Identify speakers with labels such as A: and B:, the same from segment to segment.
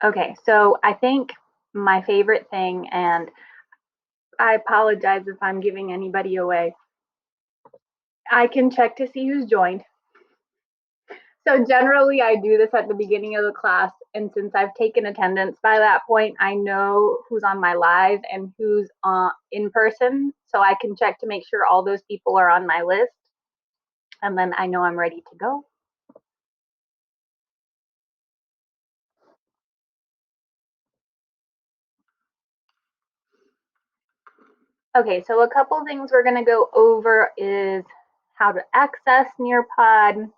A: Okay, so I think my favorite thing, and I apologize if I'm giving anybody away, I can check to see who's joined. So generally I do this at the beginning of the class, and since I've taken attendance by that point, I know who's on my live and who's in person, so I can check to make sure all those people are on my list, and then I know I'm ready to go. Okay, so a couple things we're gonna go over is how to access Nearpod,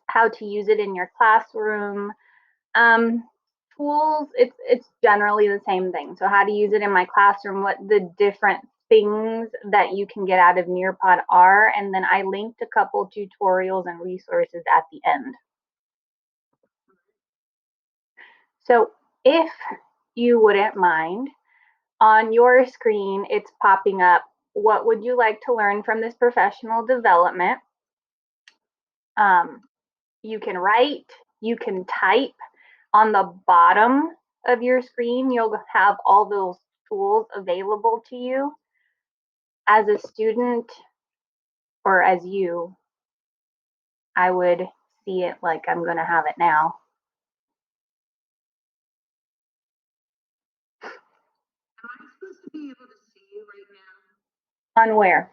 A: how to use it in your classroom. Um, Tools, it's generally the same thing. So how to use it in my classroom, what the different things that you can get out of Nearpod are, and then I linked a couple tutorials and resources at the end. So if you wouldn't mind, on your screen, it's popping up, what would you like to learn from this professional development? Um, you can write, you can type. On the bottom of your screen, you'll have all those tools available to you. As a student or as you, I would see it like I'm going to have it now.
B: Am I supposed to be able to see you right
A: now? On where?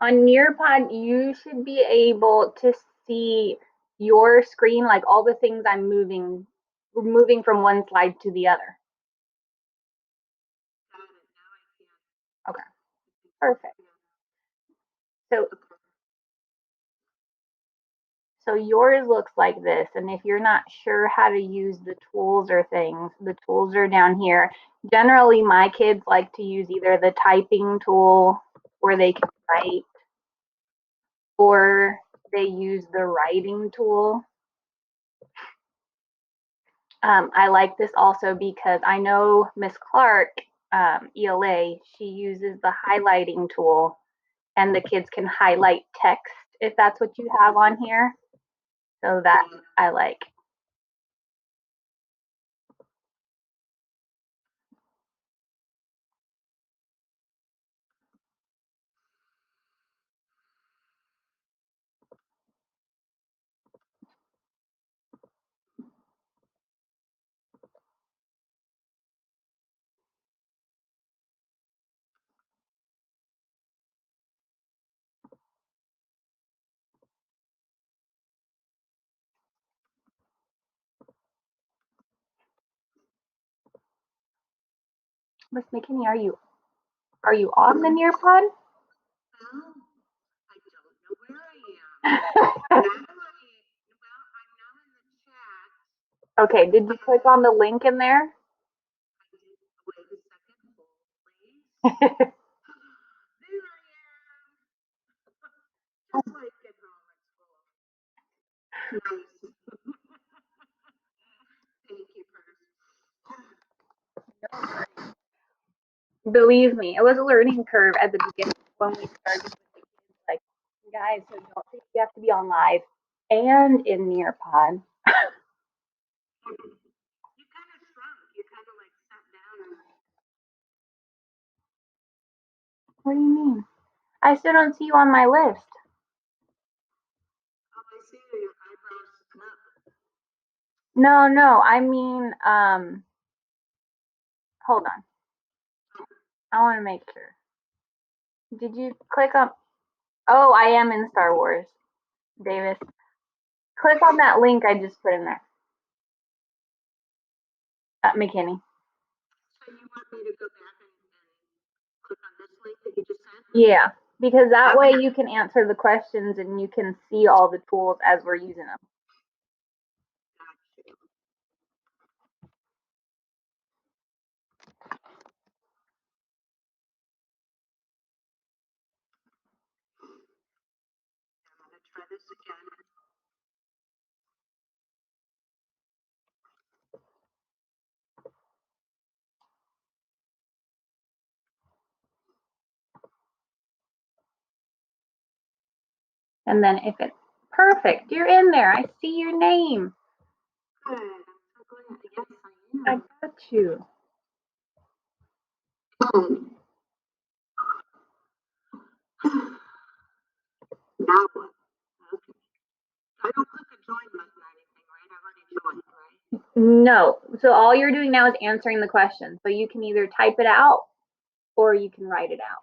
B: On Nearpod?
A: On Nearpod, you should be able to see your screen, like all the things I'm moving from one slide to the other.
B: Got it. Now I can.
A: Okay, perfect. So So yours looks like this, and if you're not sure how to use the tools or things, the tools are down here. Generally, my kids like to use either the typing tool where they can write, or they use the writing tool. I like this also because I know Miss Clark, ELA, she uses the highlighting tool, and the kids can highlight text if that's what you have on here. So that I like. Miss McKinney, are you on the Nearpod?
B: Well, I don't know where I am. Well, I'm now in the chat.
A: Okay, did you click on the link in there?
B: I did. Wait a second, hold, please. There I am. Just like at home at school. Nice. Thank you, Purse.
A: Believe me, it was a learning curve at the beginning when we started with the kids. Like, guys, so don't think you have to be on live and in Nearpod.
B: You kind of shrunk. You kind of like sat down and.
A: What do you mean? I still don't see you on my list.
B: Oh, I see your eyebrows up.
A: No, I mean, hold on. I want to make sure. Did you click on? Oh, I am in Star Wars, Davis. Click on that link I just put in there. McKinney.
B: So you want me to go back and click on this link that you just sent?
A: Yeah, because that way you can answer the questions and you can see all the tools as we're using them.
B: I'm going to try this again.
A: And then if it's perfect, you're in there. I see your name.
B: Good.
A: I got you.
B: Um, now what? Okay. I don't click a join button or anything, right? I've already joined, right?
A: No. So all you're doing now is answering the question. So you can either type it out or you can write it out.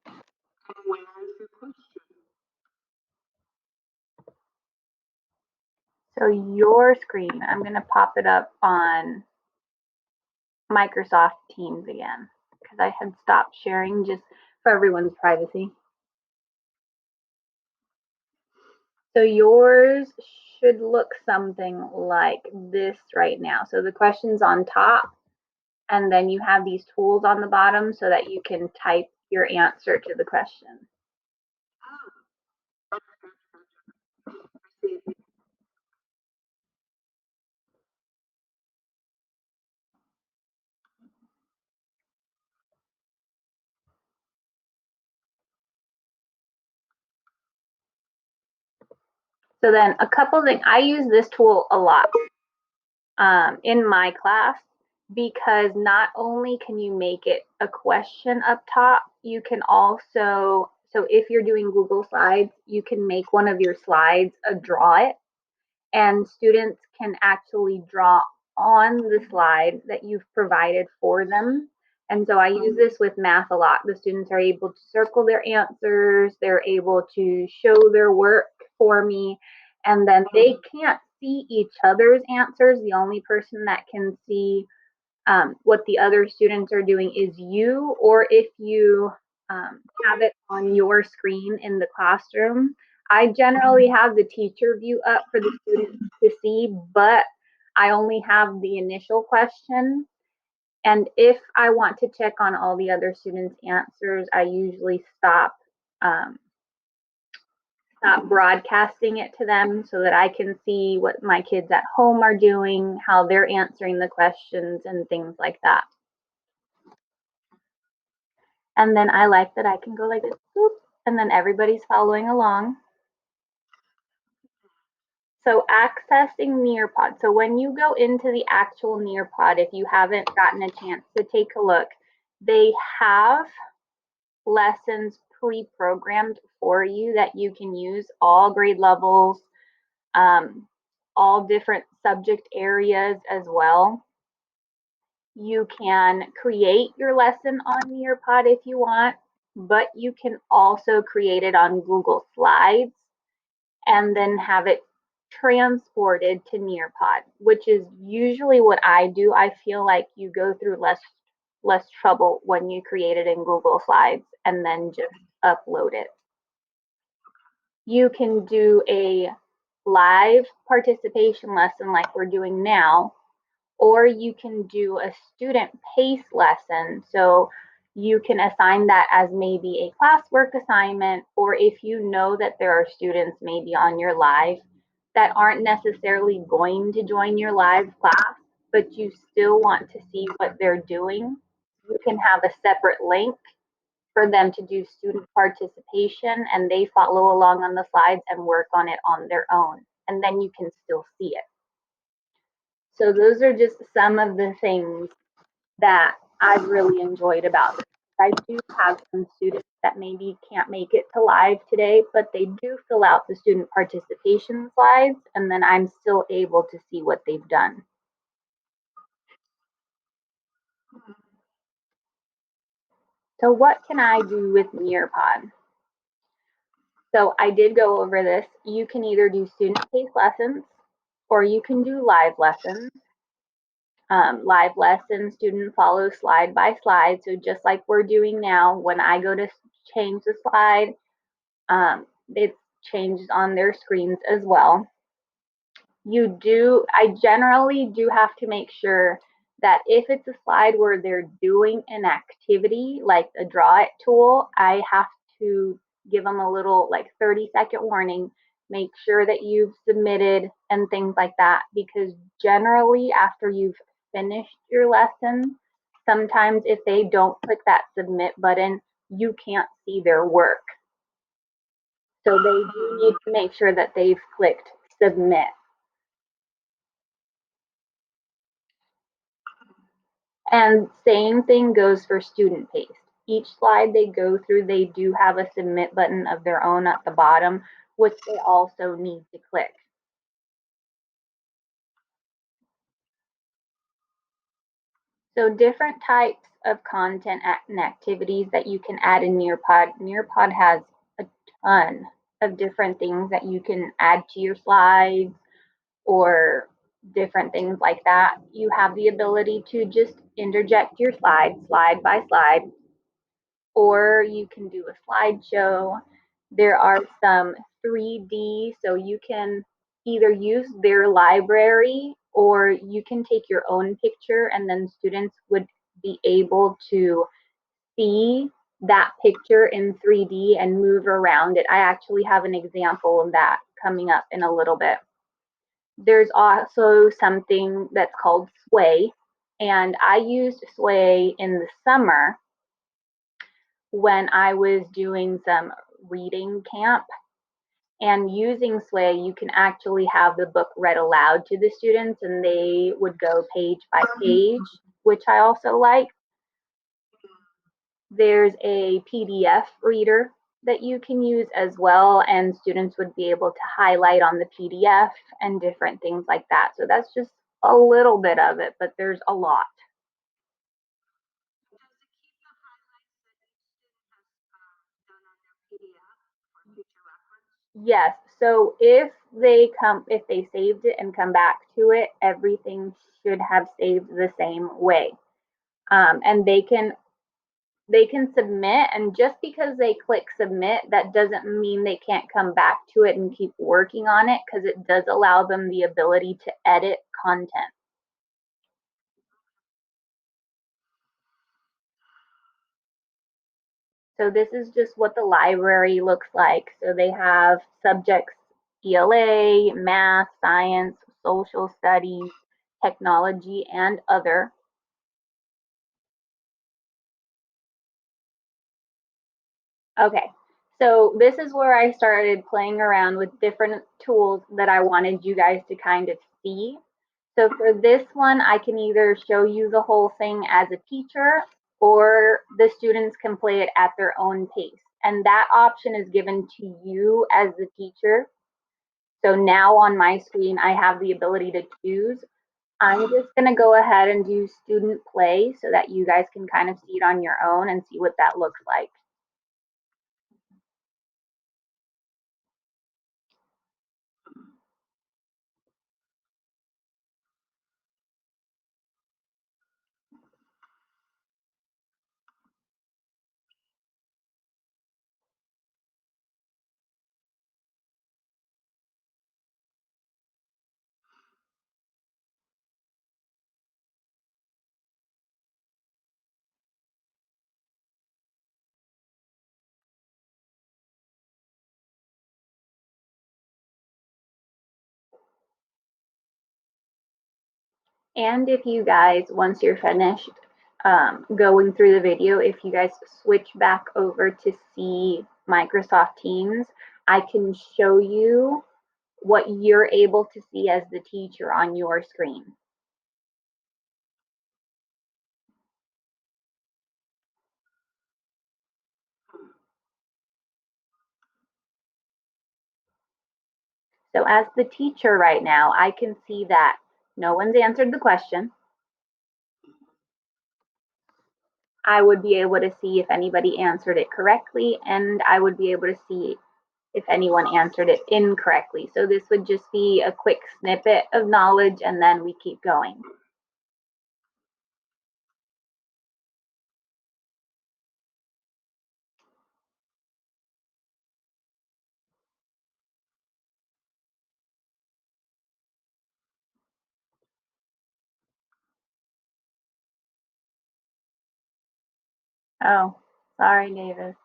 B: And where is your question?
A: So your screen, I'm going to pop it up on Microsoft Teams again because I had stopped sharing just for everyone's privacy. So yours should look something like this right now. So the question's on top, and then you have these tools on the bottom so that you can type your answer to the question.
B: Oh, I see it.
A: So then a couple things, I use this tool a lot in my class because not only can you make it a question up top, you can also, so if you're doing Google Slides, you can make one of your slides a draw it, and students can actually draw on the slide that you've provided for them. And so I use this with math a lot. The students are able to circle their answers, they're able to show their work for me, and then they can't see each other's answers. The only person that can see what the other students are doing is you, or if you have it on your screen in the classroom. I generally have the teacher view up for the students to see, but I only have the initial question. And if I want to check on all the other students' answers, I usually um, stop broadcasting it to them so that I can see what my kids at home are doing, how they're answering the questions, and things like that. And then I like that I can go like this, boop, and then everybody's following along. So accessing Nearpod. So when you go into the actual Nearpod, if you haven't gotten a chance to take a look, they have lessons pre-programmed for you that you can use, all grade levels, all different subject areas as well. You can create your lesson on Nearpod if you want, but you can also create it on Google Slides and then have it transported to Nearpod, which is usually what I do. I feel like you go through less trouble when you create it in Google Slides and then just upload it. You can do a live participation lesson like we're doing now, or you can do a student pace lesson. So you can assign that as maybe a classwork assignment, or if you know that there are students maybe on your live that aren't necessarily going to join your live class, but you still want to see what they're doing, you can have a separate link for them to do student participation and they follow along on the slides and work on it on their own. And then you can still see it. So those are just some of the things that I've really enjoyed about this. I do have some students that maybe can't make it to live today, but they do fill out the student participation slides, and then I'm still able to see what they've done. So what can I do with Nearpod? So I did go over this. You can either do student-paced lessons or you can do live lessons. Live lessons, student follows slide by slide. So just like we're doing now, when I go to change the slide, it changes on their screens as well. I generally do have to make sure that if it's a slide where they're doing an activity like a draw it tool, I have to give them a little like 30-second warning, make sure that you've submitted and things like that, because generally after you've finished your lesson, sometimes if they don't click that submit button, you can't see their work. So they do need to make sure that they've clicked submit. And same thing goes for student paste. Each slide they go through, they do have a submit button of their own at the bottom, which they also need to click. So different types of content and activities that you can add in Nearpod. Nearpod has a ton of different things that you can add to your slides or different things like that. You have the ability to just interject your slide by slide, or you can do a slideshow. There are some 3D, so you can either use their library or you can take your own picture and then students would be able to see that picture in 3D and move around it. I actually have an example of that coming up in a little bit. There's also something that's called Sway, and I used Sway in the summer when I was doing some reading camp. And using Sway, you can actually have the book read aloud to the students, and they would go page by page, which I also like. There's a PDF reader that you can use as well, and students would be able to highlight on the PDF and different things like that. So that's just a little bit of it, but there's a lot.
B: Does it keep the highlights that each student has done on their PDF for future reference?
A: Yes. So if they saved it and come back to it, everything should have saved the same way. And they can submit, and just because they click submit, that doesn't mean they can't come back to it and keep working on it, because it does allow them the ability to edit content. So this is just what the library looks like. So they have subjects: ELA, math, science, social studies, technology, and other. Okay, so this is where I started playing around with different tools that I wanted you guys to kind of see. So for this one, I can either show you the whole thing as a teacher, or the students can play it at their own pace. And that option is given to you as the teacher. So now on my screen, I have the ability to choose. I'm just gonna go ahead and do student play so that you guys can kind of see it on your own and see what that looks like. And if you guys, once you're finished going through the video, if you guys switch back over to see Microsoft Teams, I can show you what you're able to see as the teacher on your screen. So as the teacher right now, I can see that no one's answered the question. I would be able to see if anybody answered it correctly, and I would be able to see if anyone answered it incorrectly. So this would just be a quick snippet of knowledge, and then we keep going. Oh, sorry, Davis.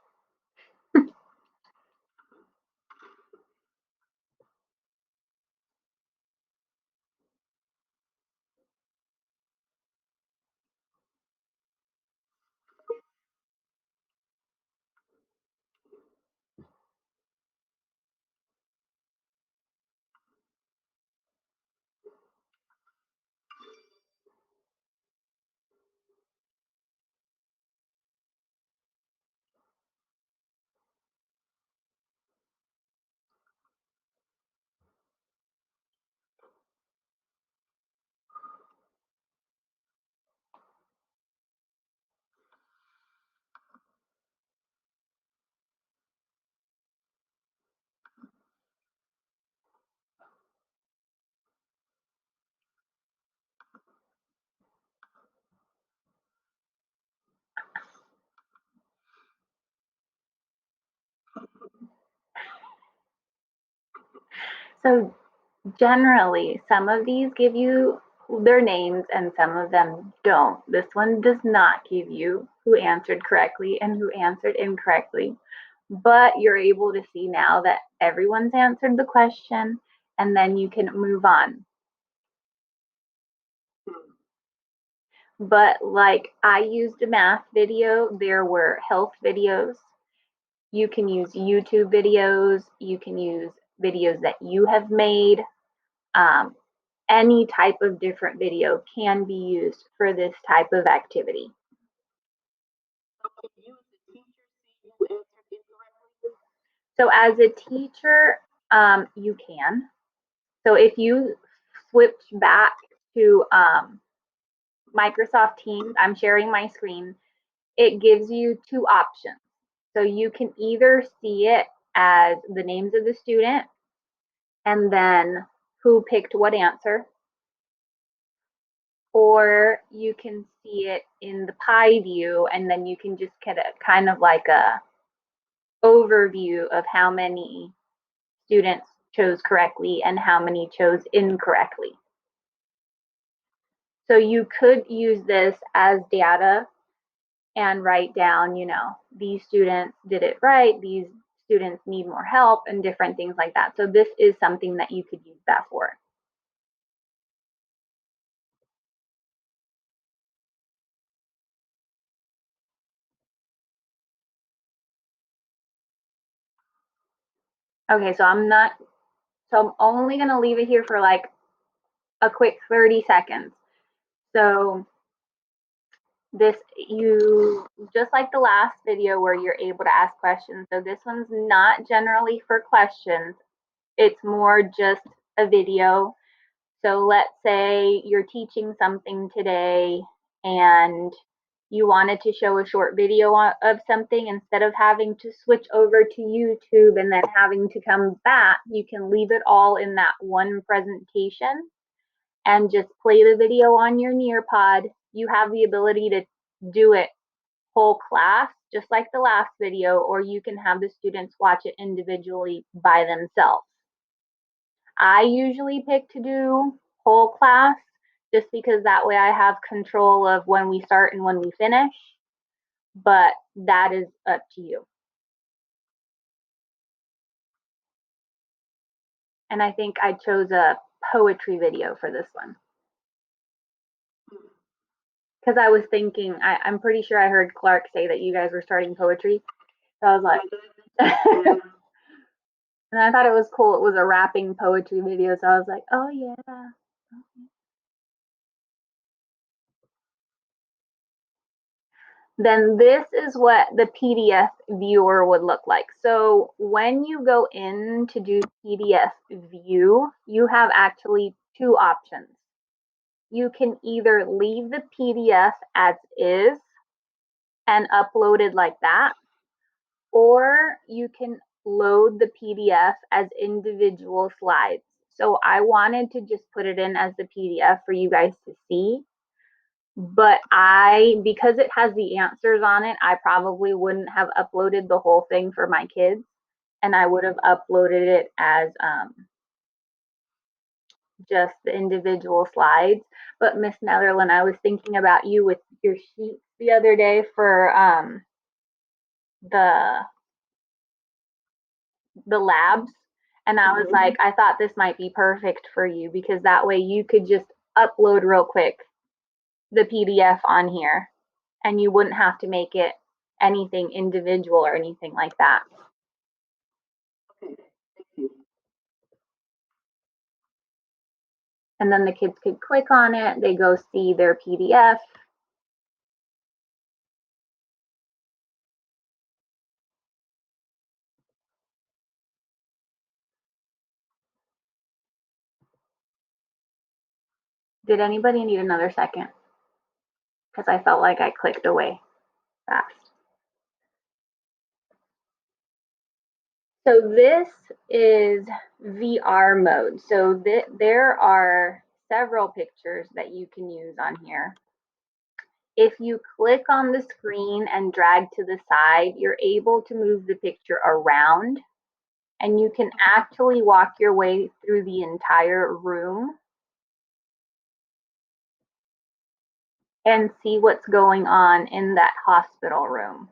A: So generally, some of these give you their names and some of them don't. This one does not give you who answered correctly and who answered incorrectly, but you're able to see now that everyone's answered the question and then you can move on. But like I used a math video, there were health videos. You can use YouTube videos, you can use videos that you have made. Um, any type of different video can be used for this type of activity.
B: So can you, as a teacher, see who answered incorrectly?
A: So as a teacher, you can. So if you switch back to Microsoft Teams, I'm sharing my screen, it gives you two options. So you can either see it as the names of the student and then who picked what answer, or you can see it in the pie view and then you can just get a kind of like a overview of how many students chose correctly and how many chose incorrectly. So you could use this as data and write down, these students did it right, these students need more help, and different things like that. So this is something that you could use that for. Okay, so I'm only gonna leave it here for like a quick 30 seconds. So this, you, just like the last video where you're able to ask questions, so this one's not generally for questions, it's more just a video. So let's say you're teaching something today and you wanted to show a short video of something. Instead of having to switch over to YouTube and then having to come back, you can leave it all in that one presentation and just play the video on your Nearpod. You have the ability to do it whole class, just like the last video, or you can have the students watch it individually by themselves. I usually pick to do whole class just because that way I have control of when we start and when we finish, but that is up to you. And I think I chose a poetry video for this one because I was thinking, I'm pretty sure I heard Clark say that you guys were starting poetry. So I was like, and I thought it was cool. It was a rapping poetry video. So I was like, oh yeah. Then this is what the PDF viewer would look like. So when you go in to do PDF view, you have actually two options. You can either leave the PDF as is and upload it like that, or you can load the PDF as individual slides. So I wanted to just put it in as the PDF for you guys to see. But because it has the answers on it, I probably wouldn't have uploaded the whole thing for my kids, and I would have uploaded it as just the individual slides. But Miss Netherland, I was thinking about you with your sheets the other day for the the labs, and I was like, I thought this might be perfect for you because that way you could just upload real quick the PDF on here and you wouldn't have to make it anything individual or anything like that.
B: Okay, thank you.
A: And then the kids could click on it, they go see their PDF. Did anybody need another second? Because I felt like I clicked away fast. So this is VR mode. So there are several pictures that you can use on here. If you click on the screen and drag to the side, you're able to move the picture around. and you can actually walk your way through the entire room and see what's going on in that hospital room.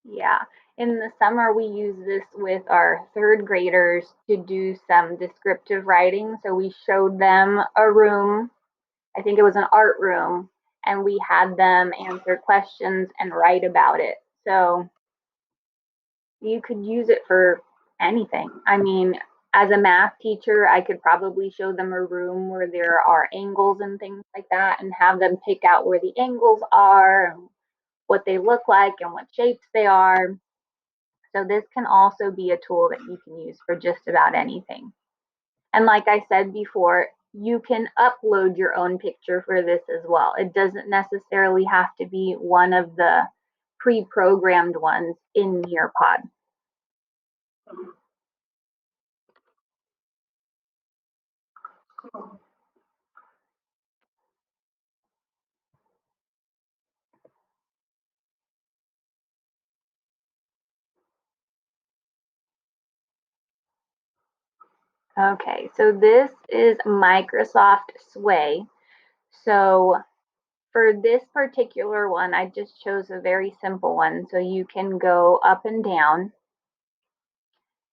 A: Yeah. In the summer, we use this with our third graders to do some descriptive writing. So we showed them a room, I think it was an art room, and we had them answer questions and write about it. So you could use it for anything. I mean, as a math teacher, I could probably show them a room where there are angles and things like that and have them pick out where the angles are and what they look like and what shapes they are. So this can also be a tool that you can use for just about anything. And like I said before, you can upload your own picture for this as well. It doesn't necessarily have to be one of the pre-programmed ones in Nearpod. Okay, so this is Microsoft Sway. So for this particular one, I just chose a very simple one. So you can go up and down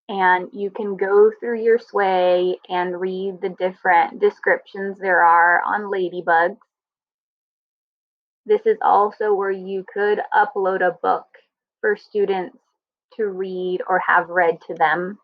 A: and you can go through your sway and read the different descriptions there are on ladybugs. This is also where you could upload a book for students to read or have read to them.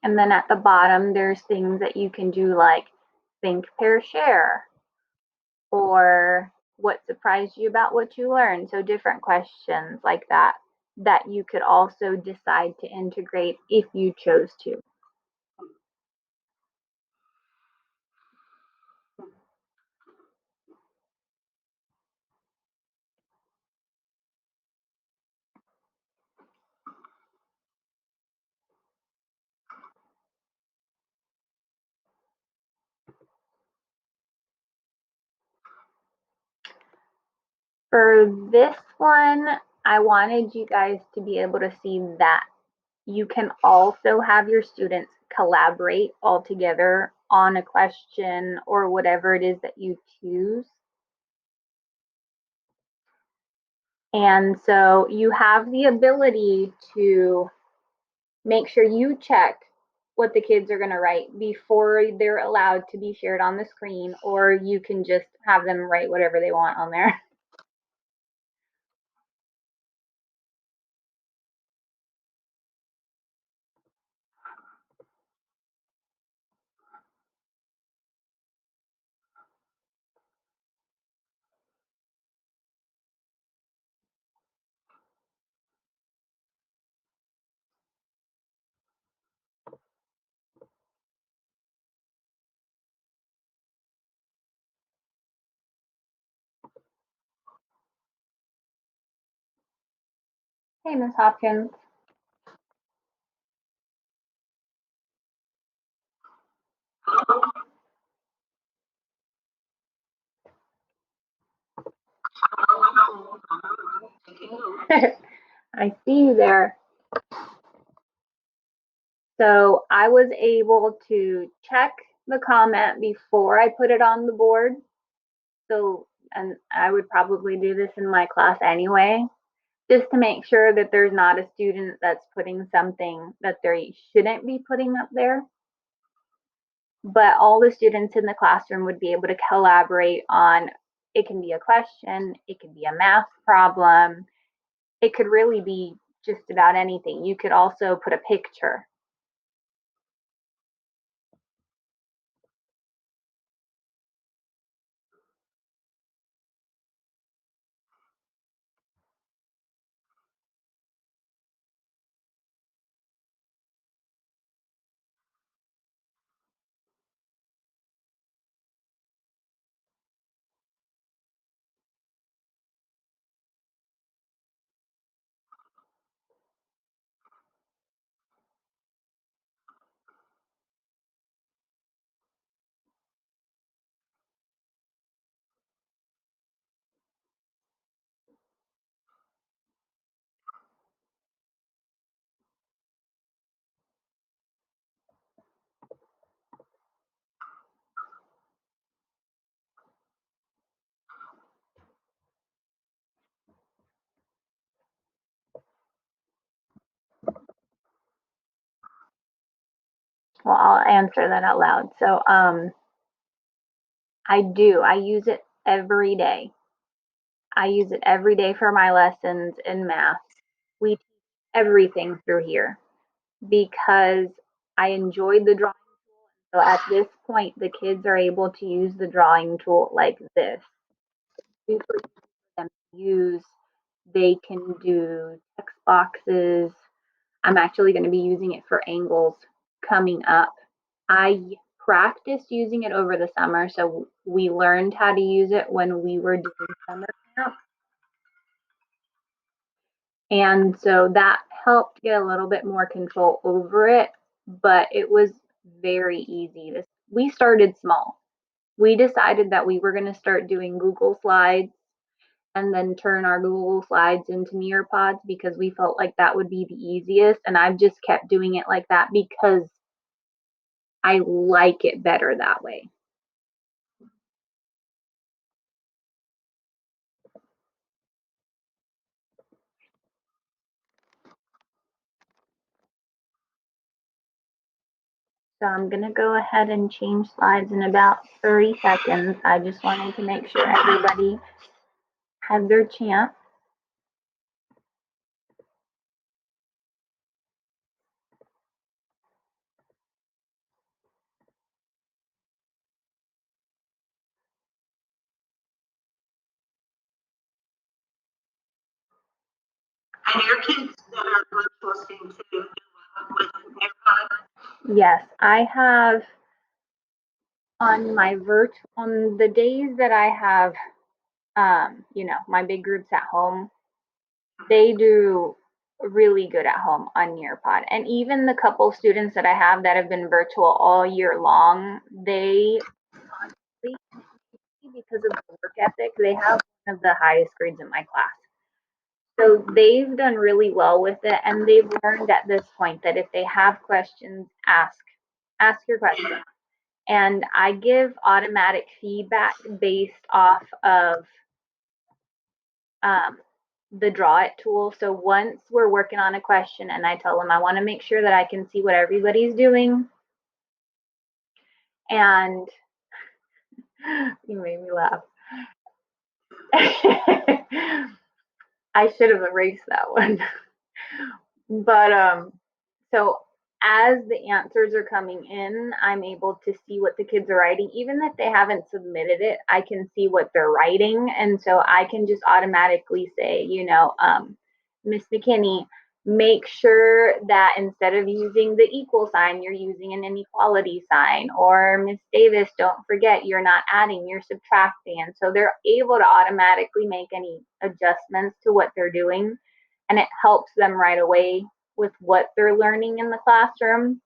A: And then at the bottom, there's things that you can do like think, pair, share, or what surprised you about what you learned. So different questions like that that you could also decide to integrate if you chose to. For this one, I wanted you guys to be able to see that you can also have your students collaborate all together on a question or whatever it is that you choose. And so you have the ability to make sure you check what the kids are going to write before they're allowed to be shared on the screen, or you can just have them write whatever they want on there. Hey, Miss Hopkins. I see you there. So I was able to check the comment before I put it on the board. So, and I would probably do this in my class anyway, just to make sure that there's not a student that's putting something that they shouldn't be putting up there. But all the students in the classroom would be able to collaborate on, it can be a question, it can be a math problem, it could really be just about anything. You could also put a picture. Well, I'll answer that out loud. So, I do. I use it every day. I use it every day for my lessons in math. We teach everything through here because I enjoyed the drawing. So at this point, the kids are able to use the drawing tool like this. Super easy for them to use. They can do text boxes. I'm actually going to be using it for angles coming up. I practiced using it over the summer, so we learned how to use it when we were doing summer camp. And so that helped get a little bit more control over it, but it was very easy. We started small. We decided that we were going to start doing Google Slides and then turn our Google Slides into Nearpods because we felt like that would be the easiest. And I've just kept doing it like that because I like it better that way. So I'm going to go ahead and change slides in about 30 seconds. I just wanted to make sure everybody had their chance.
B: And your kids that are virtual students too, with Nearpod?
A: Yes, I have on on the days that I have my big groups at home, they do really good at home on Nearpod. And even the couple students that I have that have been virtual all year long, they because of the work ethic, they have one of the highest grades in my class. So they've done really well with it, and they've learned at this point that if they have questions, ask your question. And I give automatic feedback based off of um, the draw it tool. So once we're working on a question and I tell them I want to make sure that I can see what everybody's doing, and you made me laugh. I should have erased that one. But so as the answers are coming in, I'm able to see what the kids are writing. Even if they haven't submitted it, I can see what they're writing. And so I can just automatically say, Miss McKinney, make sure that instead of using the equal sign, you're using an inequality sign. Or Miss Davis, don't forget you're not adding, you're subtracting. And so they're able to automatically make any adjustments to what they're doing. And it helps them right away with what they're learning in the classroom.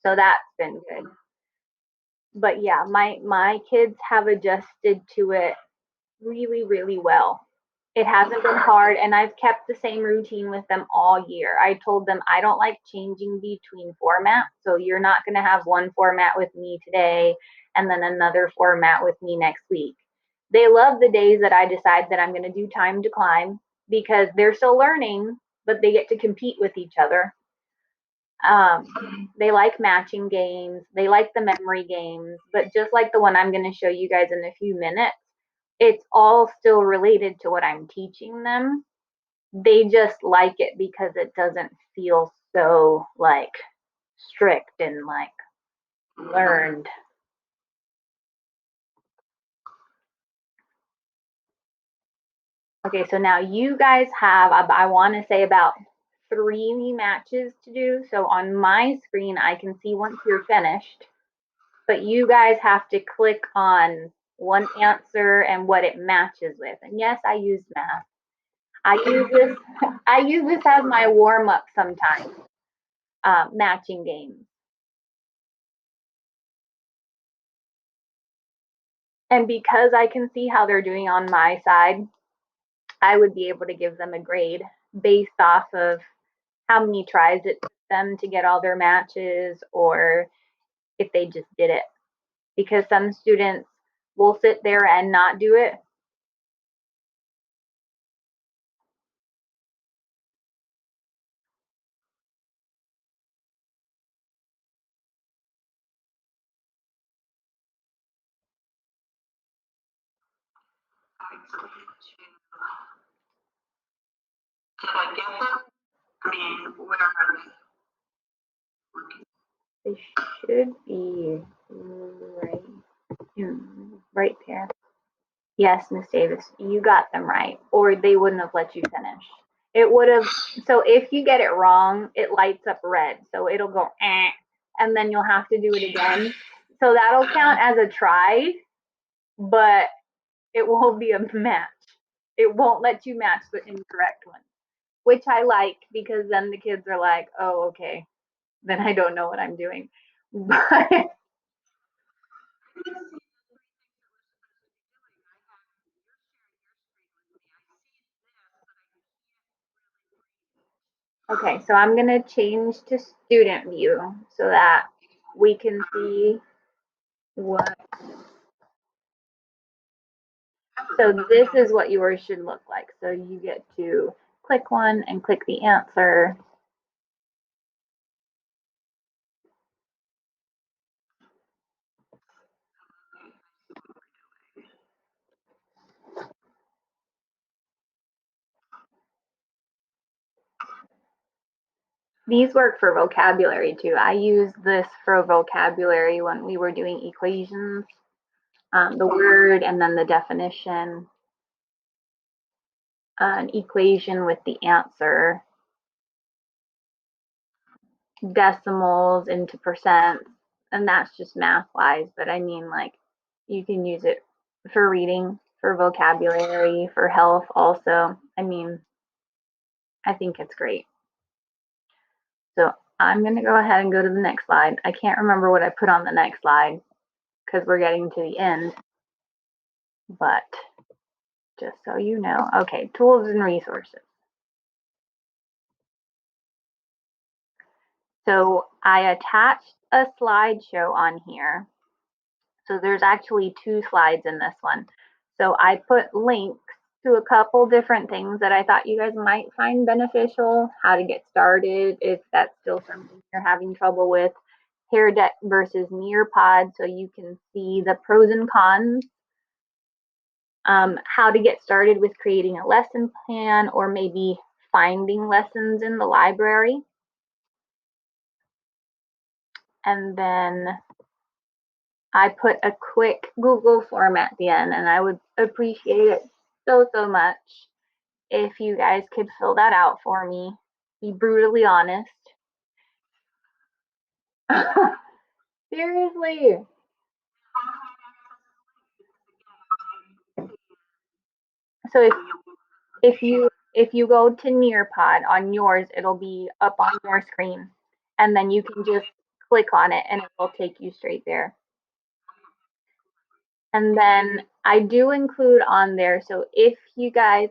A: So that's been good. But yeah, my kids have adjusted to it really, really well. It hasn't been hard, and I've kept the same routine with them all year. I told them I don't like changing between formats, so you're not going to have one format with me today and then another format with me next week. They love the days that I decide that I'm going to do time to climb because they're still learning, but they get to compete with each other. They like matching games, they like the memory games, but just like the one I'm going to show you guys in a few minutes, it's all still related to what I'm teaching them. They just like it because it doesn't feel so like strict and like learned. Okay, so now you guys have, I want to say about 3 matches to do. So on my screen, I can see once you're finished, but you guys have to click on one answer and what it matches with. And yes, I use math. I use this. I use this as my warm up sometimes. Matching games. And because I can see how they're doing on my side, I would be able to give them a grade based off of how many tries it took them to get all their matches or if they just did it. Because some students will sit there and not do it.
B: Alright, so we need to, did I get them? I mean, where are they?
A: They should be right there. Yes, Miss Davis, you got them right, or they wouldn't have let you finish. It would have, so if you get it wrong, it lights up red. So it'll go, and then you'll have to do it again. So that'll count as a try, but it won't be a match. It won't let you match the incorrect one, which I like because then the kids are like, oh, okay, then I don't know what I'm doing. But okay, so I'm going to change to student view so that we can see what. So this is what yours should look like. So you get to click one and click the answer. These work for vocabulary too. I used this for vocabulary when we were doing equations, the word and then the definition, an equation with the answer, decimals into percents, and that's just math wise. But I mean, like, you can use it for reading, for vocabulary, for health also. I mean, I think it's great. So I'm going to go ahead and go to the next slide. I can't remember what I put on the next slide because we're getting to the end, but just so you know. Okay, tools and resources. So I attached a slideshow on here. So there's actually 2 slides in this one. So I put links to a couple different things that I thought you guys might find beneficial, how to get started if that's still something you're having trouble with, Hair Deck versus Nearpod, so you can see the pros and cons, how to get started with creating a lesson plan or maybe finding lessons in the library. And then I put a quick Google form at the end, and I would appreciate it so, so much if you guys could fill that out for me. Be brutally honest. Seriously. So if you go to Nearpod on yours, it'll be up on your screen, and then you can just click on it, and it will take you straight there. And then I do include on there, so if you guys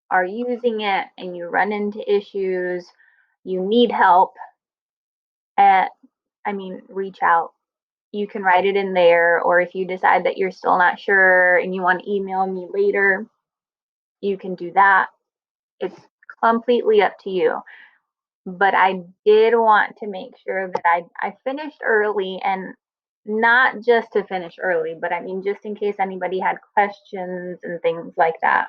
A: are using it and you run into issues, you need help, reach out. You can write it in there, or if you decide that you're still not sure and you want to email me later, you can do that. It's completely up to you. But I did want to make sure that I finished early, and not just to finish early, but I mean, just in case anybody had questions and things like that.